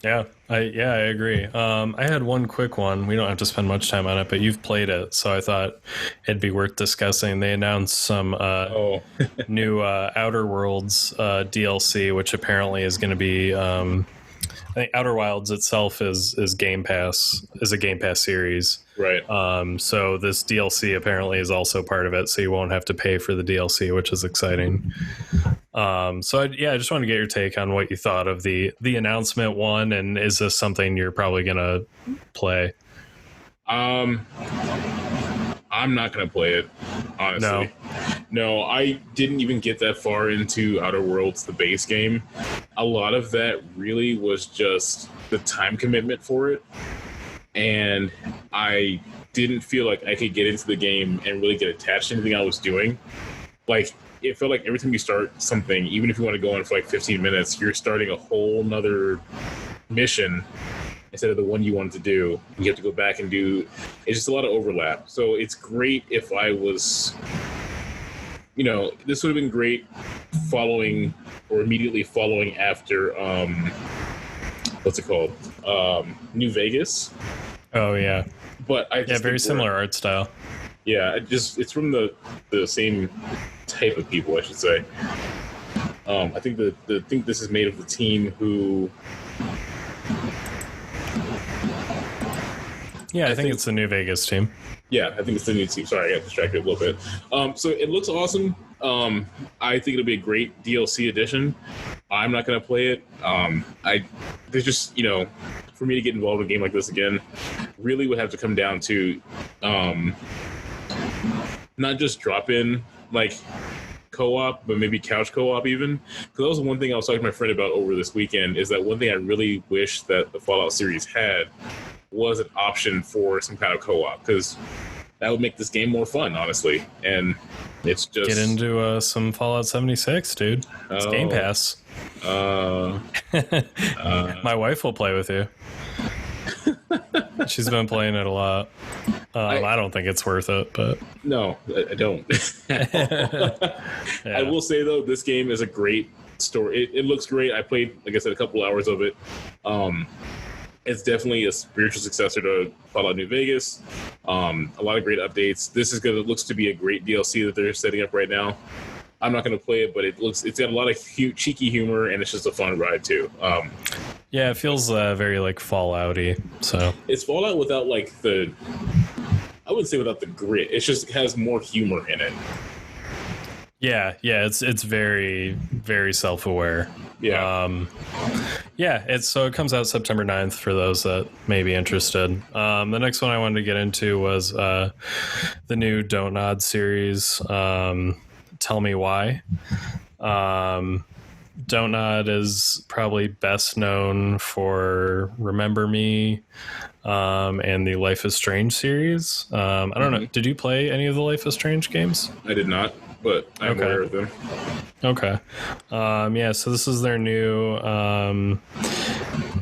B: Yeah, I agree. I had one quick one. We don't have to spend much time on it, but you've played it, so I thought it'd be worth discussing. They announced some new Outer Worlds DLC, which apparently is going to be. I think Outer Wilds itself is Game Pass, is a Game Pass series.
A: Right.
B: So this DLC apparently is also part of it, so you won't have to pay for the DLC, which is exciting. I just want to get your take on what you thought of the announcement one, and is this something you're probably going to play?
A: I'm not going to play it, honestly. No, I didn't even get that far into Outer Worlds, the base game. A lot of that really was just the time commitment for it. And I didn't feel like I could get into the game and really get attached to anything I was doing. Like, it felt like every time you start something, even if you want to go on for 15 minutes, you're starting a whole nother mission instead of the one you wanted to do. You have to go back and do. It's just a lot of overlap. So it's great if I was, this would have been great following or immediately following after, what's it called? New Vegas.
B: Oh yeah.
A: But I just
B: very similar art style.
A: Yeah, it's from the same type of people, I should say. I think this is made of the team who.
B: Yeah, I think it's the New Vegas team.
A: Yeah, I think it's the new team. Sorry, I got distracted a little bit. So it looks awesome. I think it'll be a great DLC addition. I'm not going to play it. There's just, for me to get involved in a game like this again, really would have to come down to not just drop in co-op, but maybe couch co-op even. Because that was one thing I was talking to my friend about over this weekend, is that one thing I really wish that the Fallout series had was an option for some kind of co-op, because that would make this game more fun, honestly. And it's just
B: get into some Fallout 76, dude. It's Game Pass. My wife will play with you. She's been playing it a lot. I don't think it's worth it, but
A: no, I don't. Yeah. I will say though, this game is a great story. It looks great. I played, like I said, a couple hours of it. It's definitely a spiritual successor to Fallout New Vegas. A lot of great updates. This is looks to be a great DLC that they're setting up right now. I'm not going to play it, but it's got a lot of cheeky humor, and it's just a fun ride too.
B: Yeah, it feels very Fallout-y. So
A: it's Fallout without I wouldn't say without the grit. It just has more humor in it.
B: Yeah, it's very, very self-aware.
A: Yeah.
B: It comes out September 9th for those that may be interested. The next one I wanted to get into was the new Don't Nod series, Tell Me Why. Don't Nod is probably best known for Remember Me and the Life is Strange series. I don't know. Did you play any of the Life is Strange games?
A: I did not, but I'm aware of them.
B: Okay. So this is their new,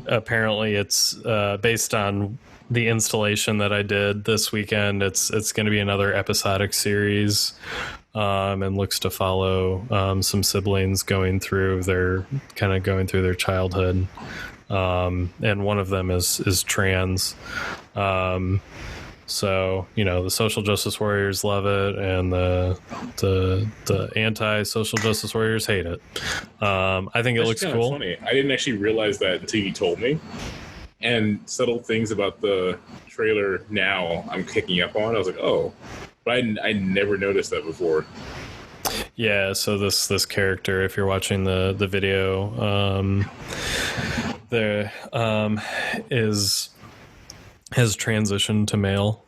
B: apparently it's based on the installation that I did this weekend. It's going to be another episodic series, and looks to follow some siblings going through their childhood. And one of them is trans. So the social justice warriors love it, and the anti-social justice warriors hate it. I think it looks cool.
A: Funny. I didn't actually realize that until you told me. And subtle things about the trailer now I'm picking up on. I was like, oh, but I never noticed that before.
B: Yeah, so this character, if you're watching the video, has transitioned to male,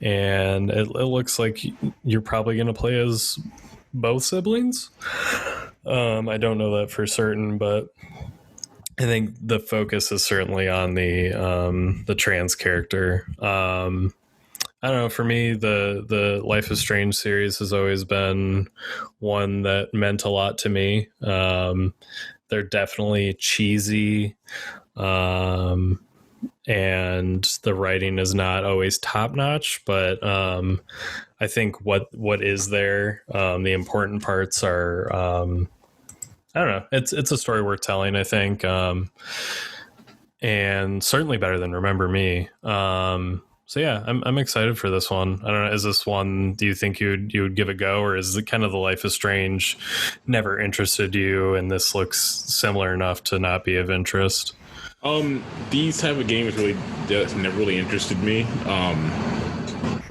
B: and it looks like you're probably going to play as both siblings. I don't know that for certain, but I think the focus is certainly on the trans character. I don't know. For me, the Life is Strange series has always been one that meant a lot to me. They're definitely cheesy, and the writing is not always top notch. But I think what is there, the important parts are. I don't know. It's a story worth telling, I think, and certainly better than Remember Me. So yeah, I'm excited for this one. I don't know. Is this one? Do you think you would give a go, or is it kind of the Life is Strange never interested you, and this looks similar enough to not be of interest?
A: These type of games never really interested me.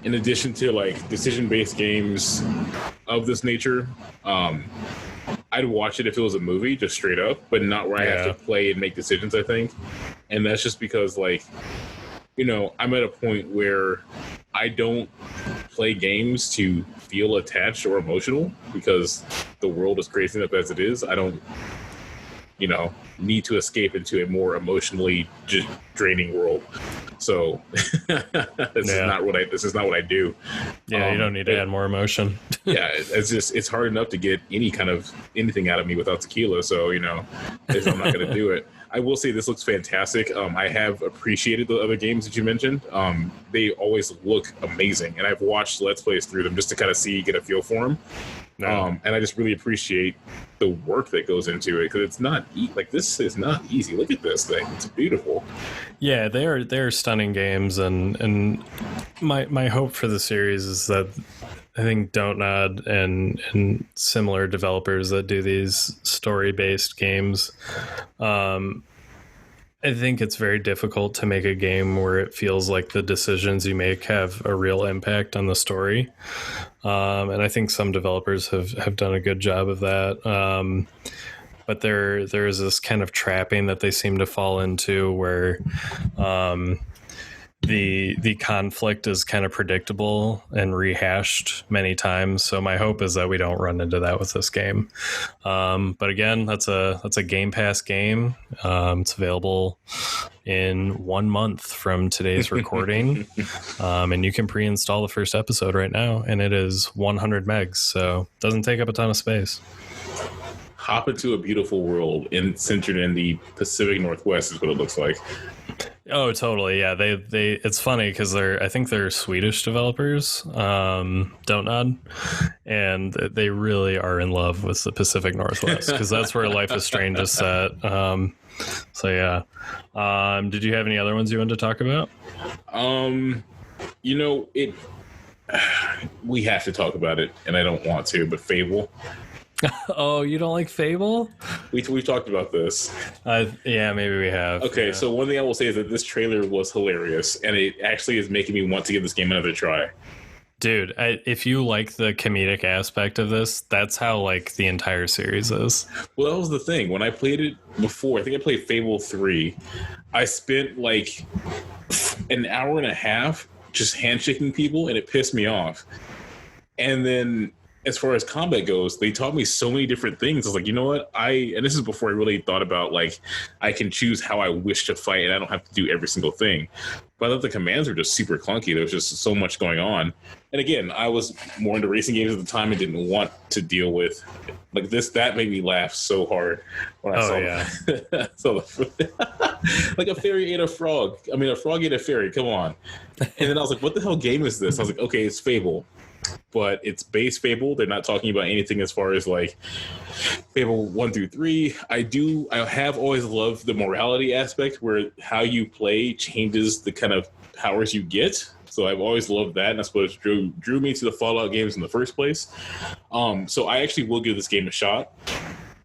A: In addition to like decision-based games of this nature, I'd watch it if it was a movie, just straight up, but not where I have to play and make decisions, I think. And that's just because, like, I'm at a point where I don't play games to feel attached or emotional because the world is crazy enough as it is. I don't, need to escape into a more emotionally just draining world. So this is not what I do.
B: Yeah, you don't need to add more emotion.
A: Yeah, it's hard enough to get anything out of me without tequila. So I'm not going to do it. I will say this looks fantastic. I have appreciated the other games that you mentioned. They always look amazing, and I've watched Let's Plays through them just to kind of get a feel for them. And I just really appreciate the work that goes into it, because it's not this is not easy. Look at this thing; it's beautiful.
B: Yeah, they are stunning games, and my hope for the series is that I think Don't Nod and similar developers that do these story-based games, I think it's very difficult to make a game where it feels like the decisions you make have a real impact on the story. And I think some developers have done a good job of that. But there is this kind of trapping that they seem to fall into where the conflict is kind of predictable and rehashed many times. So my hope is that we don't run into that with this game. But again, that's a Gamepass game. It's available in 1 month from today's recording. And you can pre-install the first episode right now, and it is 100 megs. So it doesn't take up a ton of space.
A: Hop into a beautiful world centered in the Pacific Northwest is what it looks like.
B: Oh, totally. Yeah, they it's funny because I think they're Swedish developers, Don't Nod, and they really are in love with the Pacific Northwest because that's where Life is Strange is set. So yeah. Did you have any other ones you wanted to talk about?
A: We have to talk about it, and I don't want to, but Fable.
B: Oh, you don't like Fable?
A: We've talked about this.
B: Yeah, maybe we have.
A: Okay,
B: yeah.
A: So one thing I will say is that this trailer was hilarious, and it actually is making me want to give this game another try.
B: Dude, if you like the comedic aspect of this, that's how the entire series is.
A: Well, that was the thing. When I played it before, I think I played Fable 3, I spent an hour and a half just handshaking people, and it pissed me off. And then as far as combat goes, they taught me so many different things. I was like, you know what? And this is before I really thought about I can choose how I wish to fight, and I don't have to do every single thing. But I thought the commands were just super clunky. There was just so much going on. And again, I was more into racing games at the time and didn't want to deal with this. That made me laugh so hard when I saw a fairy ate a frog. I mean, a frog ate a fairy. Come on. And then I was like, what the hell game is this? I was like, okay, it's Fable. but it's base Fable. They're not talking about anything as far as like Fable 1 through 3. I have always loved the morality aspect where how you play changes the kind of powers you get. So I've always loved that, and that's what drew me to the Fallout games in the first place. So I actually will give this game a shot,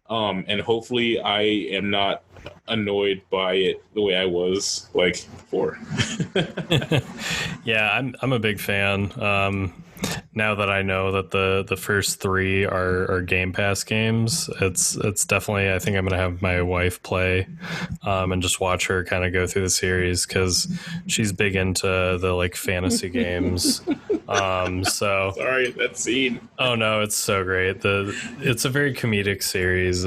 A: and hopefully I am not annoyed by it the way I was like before.
B: Yeah, I'm a big fan. Now that I know that the first 3 are Game Pass games, it's definitely, I think I'm gonna have my wife play, and just watch her kind of go through the series because she's big into the like fantasy games. So
A: sorry, that scene.
B: Oh no, it's so great. It's a very comedic series.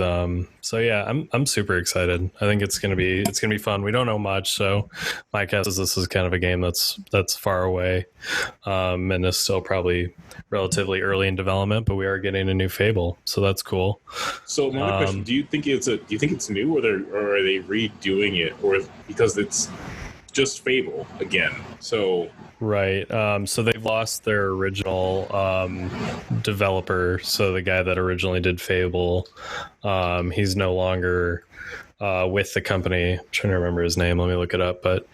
B: So yeah, I'm super excited. I think it's gonna be fun. We don't know much, so my guess is this is kind of a game that's far away, and is still probably relatively early in development. But we are getting a new Fable, so that's cool.
A: So my other question: Do you think it's new, or are they redoing it, or because it's just Fable again? So.
B: Right. So they've lost their original developer. So the guy that originally did Fable, he's no longer with the company. I'm trying to remember his name. Let me look it up. But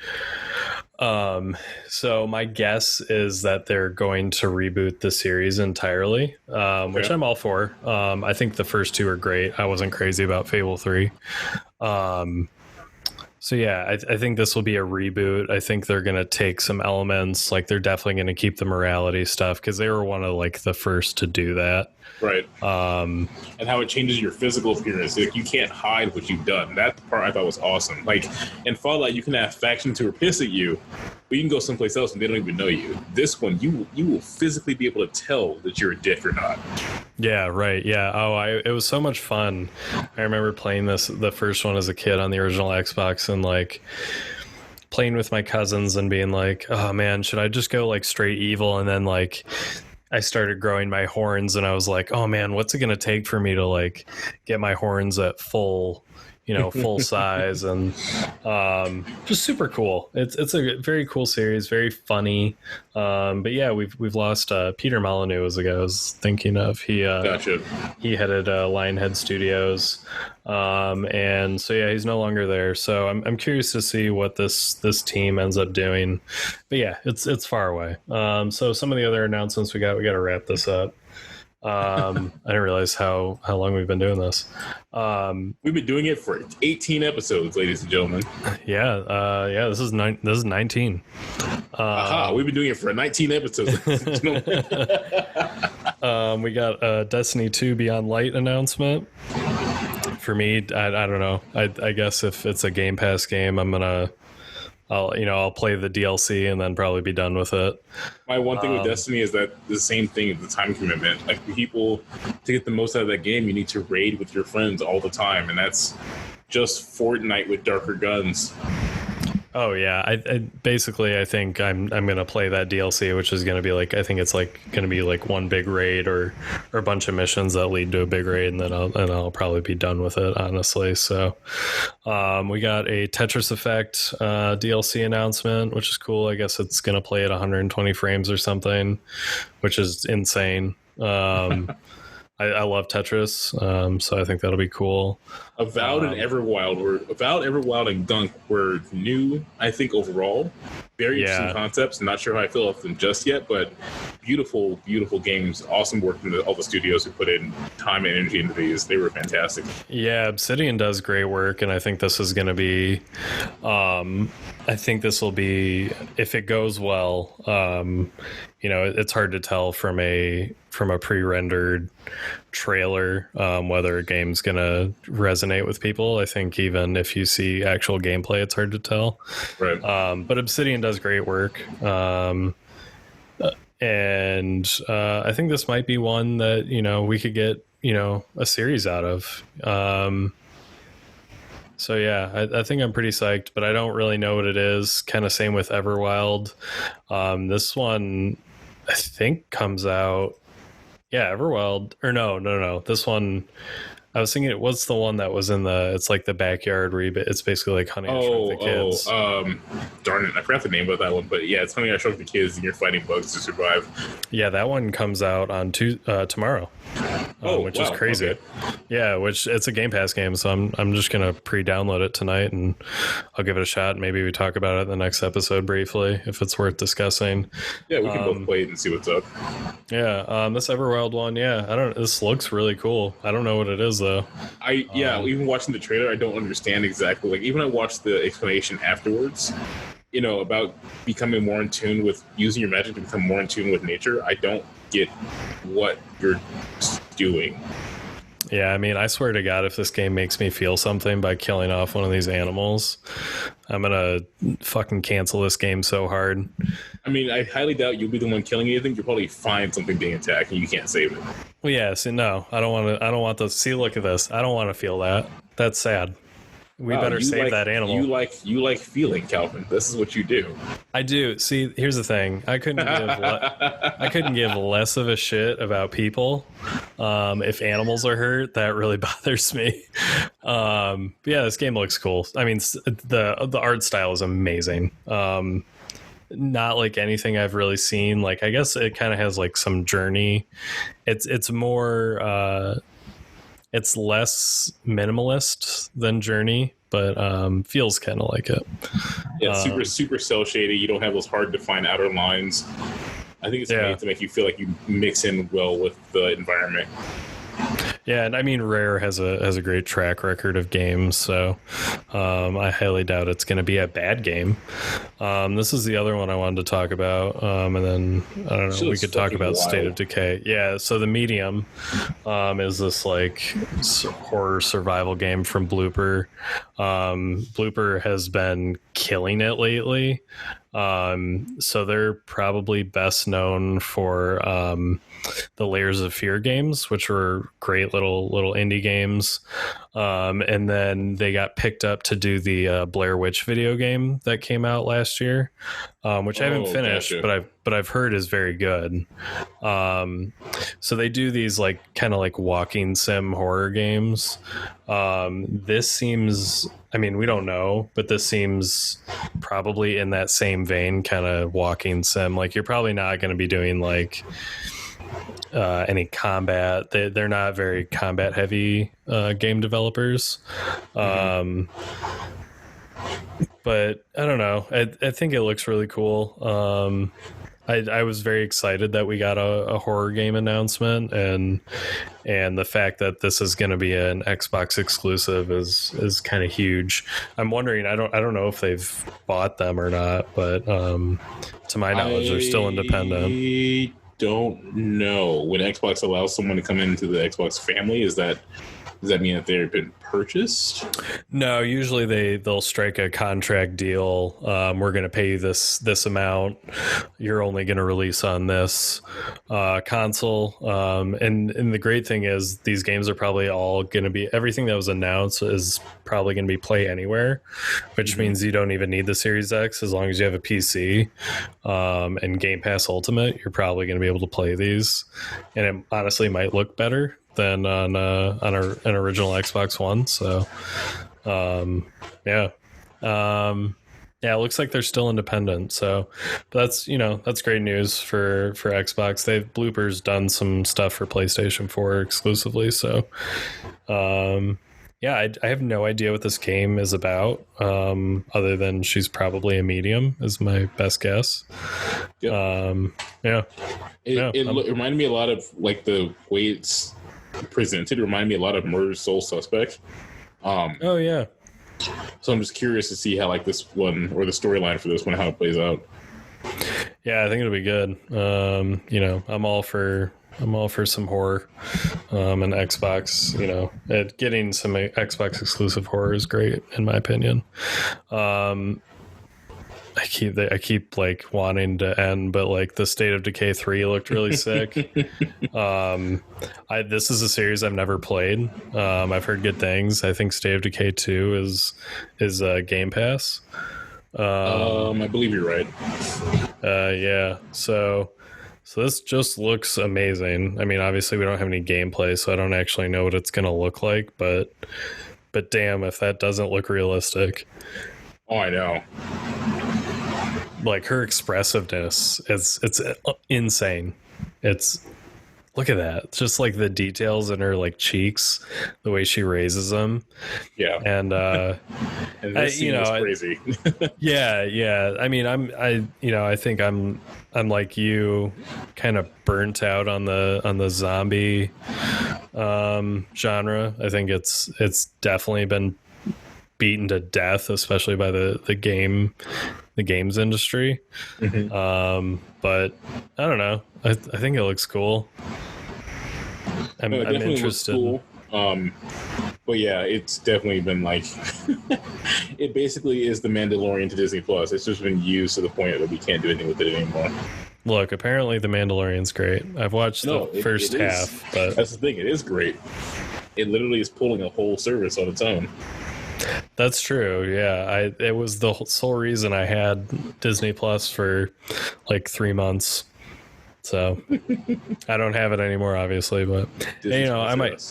B: so my guess is that they're going to reboot the series entirely, which I'm all for. I think the first 2 are great. I wasn't crazy about Fable 3. So yeah, I think this will be a reboot. I think they're going to take some elements, like they're definitely going to keep the morality stuff because they were one of like the first to do that.
A: Right. And how it changes your physical appearance. Like you can't hide what you've done. That part I thought was awesome. Like in Fallout, you can have factions who are pissed at you, but you can go someplace else and they don't even know you. This one, you will physically be able to tell that you're a dick or not.
B: Yeah, right. Yeah. Oh, it was so much fun. I remember playing the first one as a kid on the original Xbox and like playing with my cousins and being like, oh man, should I just go like straight evil? And then like I started growing my horns and I was like, oh man, what's it going to take for me to like get my horns at full size, and just super cool. It's a very cool series, very funny. But yeah, we've lost Peter Molyneux as I was thinking of. He
A: Gotcha.
B: He headed Lionhead Studios, and so yeah, he's no longer there. So I'm curious to see what this team ends up doing. But yeah, it's far away. So some of the other announcements we got to wrap this up. I didn't realize how long we've been doing this.
A: We've been doing it for 18 episodes, ladies and gentlemen.
B: Yeah. This is 19.
A: We've been doing it for 19 episodes.
B: We got a Destiny 2 Beyond Light announcement. For me, I don't know. I guess if it's a Game Pass game, I'll play the DLC and then probably be done with it.
A: My one thing with Destiny is that the same thing, the time commitment. Like people, to get the most out of that game, you need to raid with your friends all the time, and that's just Fortnite with darker guns.
B: Oh yeah, I basically I think I'm gonna play that DLC, which is gonna be like, I think it's like gonna be like one big raid or a bunch of missions that lead to a big raid, and then I'll probably be done with it, honestly. So we got a Tetris Effect DLC announcement, which is cool. I guess it's gonna play at 120 frames or something, which is insane. I love Tetris, so I think that'll be cool.
A: Avowed and Everwild and Gunk were new, I think, overall. Very interesting concepts. Not sure how I feel about them just yet, but beautiful, beautiful games. Awesome work from all the studios who put in time and energy into these. They were fantastic.
B: Yeah, Obsidian does great work, and I think this is going to be... I think this will be, if it goes well, it's hard to tell from a pre-rendered trailer whether a game's going to resonate with people. I think even if you see actual gameplay, it's hard to tell.
A: Right.
B: But Obsidian does great work. And I think this might be one that, we could get, a series out of. So yeah, I think I'm pretty psyched, but I don't really know what it is. Kind of same with Everwild. This one, I think, comes out. Yeah, Everwild. Or no. This one, I was thinking, what's the one that was in it's like the backyard where it's basically like Honey, I Shrunk the Kids.
A: Darn it, I forgot the name of that one, but yeah, it's Honey, I Shrunk the Kids, and you're fighting bugs to survive.
B: Yeah, that one comes out on tomorrow, which is crazy. Okay. Yeah, which it's a Game Pass game, so I'm just gonna pre-download it tonight, and I'll give it a shot. Maybe we talk about it in the next episode briefly if it's worth discussing.
A: Yeah, we can both play it and see what's up.
B: Yeah, this Everwild one, this looks really cool. I don't know what it is though.
A: Even watching the trailer, I don't understand exactly. Like, even I watched the explanation afterwards, about becoming more in tune with using your magic to become more in tune with nature. I don't get what you're doing.
B: Yeah, I mean, I swear to God, if this game makes me feel something by killing off one of these animals, I'm gonna fucking cancel this game so hard.
A: I mean, I highly doubt you'll be the one killing anything. You'll probably find something being attacked and you can't save it.
B: Well, yeah, see, no, I don't want to see, look at this. I don't want to feel that. That's sad. We better save that animal.
A: You like feeling, Calvin. This is what you do.
B: I do. See, here's the thing. I couldn't give less of a shit about people. If animals are hurt, that really bothers me. But yeah, this game looks cool. I mean, the art style is amazing. Not like anything I've really seen. Like, I guess it kind of has like some journey. It's more. It's less minimalist than Journey, but feels kind of like it.
A: Yeah, super cel shaded. You don't have those hard to find outer lines. I think it's made to make you feel like you mix in well with the environment.
B: Yeah, and I mean, Rare has a great track record of games, so I highly doubt it's going to be a bad game. This is the other one I wanted to talk about, and then I don't know, we could talk about State of Decay. Yeah, so The Medium is this like horror survival game from Blooper. Blooper has been killing it lately. So they're probably best known for the Layers of Fear games, which were great little indie games. And then they got picked up to do the Blair Witch video game that came out last year, which I haven't finished, gotcha. but I've heard is very good. So they do these like kind of like walking sim horror games. This seems, I mean, we don't know, but this seems probably in that same vein, kind of walking sim. Like, you're probably not going to be doing like any combat. They're not very combat heavy game developers. But I don't know. I think it looks really cool. I was very excited that we got a horror game announcement, and the fact that this is going to be an Xbox exclusive is kind of huge. I'm wondering, I don't know if they've bought them or not, but to my knowledge, they're still independent.
A: Don't know. When Xbox allows someone to come into the Xbox family, does that mean that they've been purchased?
B: No, usually they'll strike a contract deal. We're going to pay you this amount. You're only going to release on this console. And the great thing is these games are probably all going to be, everything that was announced is probably going to be play anywhere, which means you don't even need the Series X as long as you have a PC. And Game Pass Ultimate, you're probably going to be able to play these, and it honestly might look better than on an original Xbox One. So it looks like they're still independent. So but that's great news for Xbox. Blooper's done some stuff for PlayStation 4 exclusively. So I have no idea what this game is about, other than she's probably a medium is my best guess. Yep.
A: It reminded me a lot of like the way it's presented. Reminded me a lot of Murder Soul Suspect. So I'm just curious to see how like this one, or the storyline for this one, how it plays out.
B: Yeah, I think it'll be good. I'm all for some horror, and Xbox. Getting some Xbox exclusive horror is great in my opinion. I keep like wanting to end, but like the State of Decay 3 looked really sick. This is a series I've never played. I've heard good things. I think State of Decay 2 is Game Pass.
A: I believe you're right.
B: So So this just looks amazing. I mean, obviously we don't have any gameplay, so I don't actually know what it's going to look like, but damn if that doesn't look realistic.
A: Oh, I know.
B: Like her expressiveness, it's insane. It's look at that. It's just like the details in her like cheeks, the way she raises them.
A: Yeah.
B: And
A: and this scene is crazy.
B: yeah. I mean, I think I'm like you, kind of burnt out on the zombie genre. I think it's definitely been beaten to death, especially by the games industry.
A: Mm-hmm.
B: But I don't know. I think it looks cool. I'm interested.
A: Cool. But yeah, it's definitely been like it basically is the Mandalorian to Disney Plus. It's just been used to the point that we can't do anything with it anymore.
B: Look, apparently the Mandalorian's great. I've watched the first half, but
A: that's the thing. It is great. It literally is pulling a whole service on its own.
B: That's true. Yeah, it was the sole reason I had Disney Plus for like 3 months. So I don't have it anymore, obviously, but Disney, I might.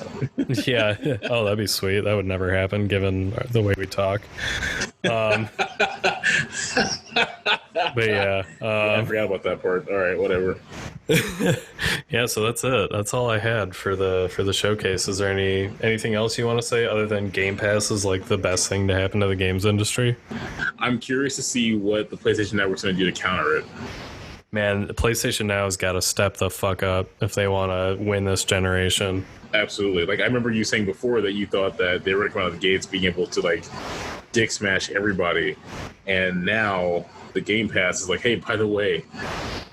B: Yeah. Oh, that'd be sweet. That would never happen given the way we talk. But yeah,
A: I forgot about that part. All right, whatever.
B: Yeah, so that's it. That's all I had for the showcase. Is there anything else you want to say other than Game Pass is like the best thing to happen to the games industry?
A: I'm curious to see what the PlayStation Network's going to do to counter it.
B: Man, PlayStation Now has got to step the fuck up if they want to win this generation.
A: Absolutely. Like I remember you saying before that you thought that they were going to come out of the gates being able to like dick smash everybody, and now the Game Pass is like, hey, by the way,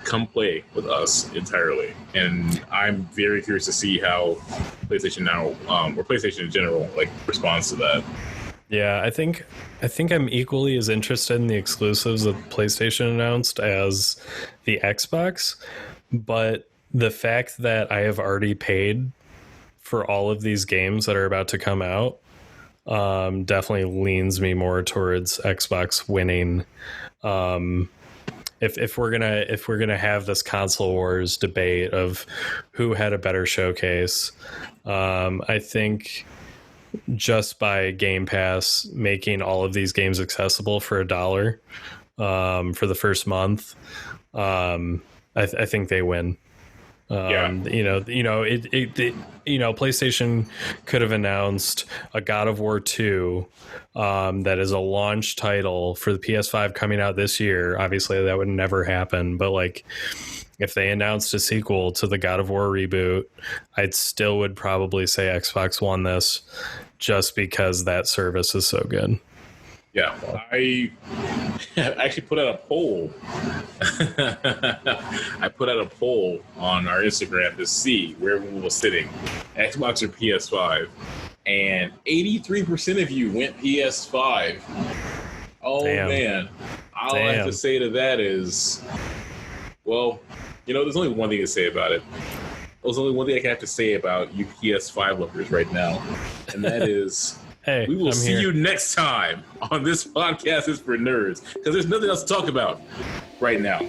A: come play with us entirely. And I'm very curious to see how PlayStation Now or PlayStation in general like responds to that.
B: Yeah, I think I'm equally as interested in the exclusives that PlayStation announced as the Xbox, but the fact that I have already paid for all of these games that are about to come out definitely leans me more towards Xbox winning. If we're gonna have this console wars debate of who had a better showcase, I think just by Game Pass making all of these games accessible for $1 for the first month, I think they win. PlayStation could have announced a God of War 2 that is a launch title for the PS5 coming out this year. Obviously, that would never happen, but like if they announced a sequel to the God of War reboot, I'd still would probably say Xbox won this just because that service is so good.
A: Yeah, I actually put out a poll. I put out a poll on our Instagram to see where everyone was sitting, Xbox or PS5, and 83% of you went PS5. Oh,
B: damn.
A: Man. All I have to say to that is, well, there's only one thing to say about it. There's only one thing I have to say about you PS5 lovers right now, and that is...
B: Hey,
A: we will see you next time on This Podcast is for Nerds, because there's nothing else to talk about right now.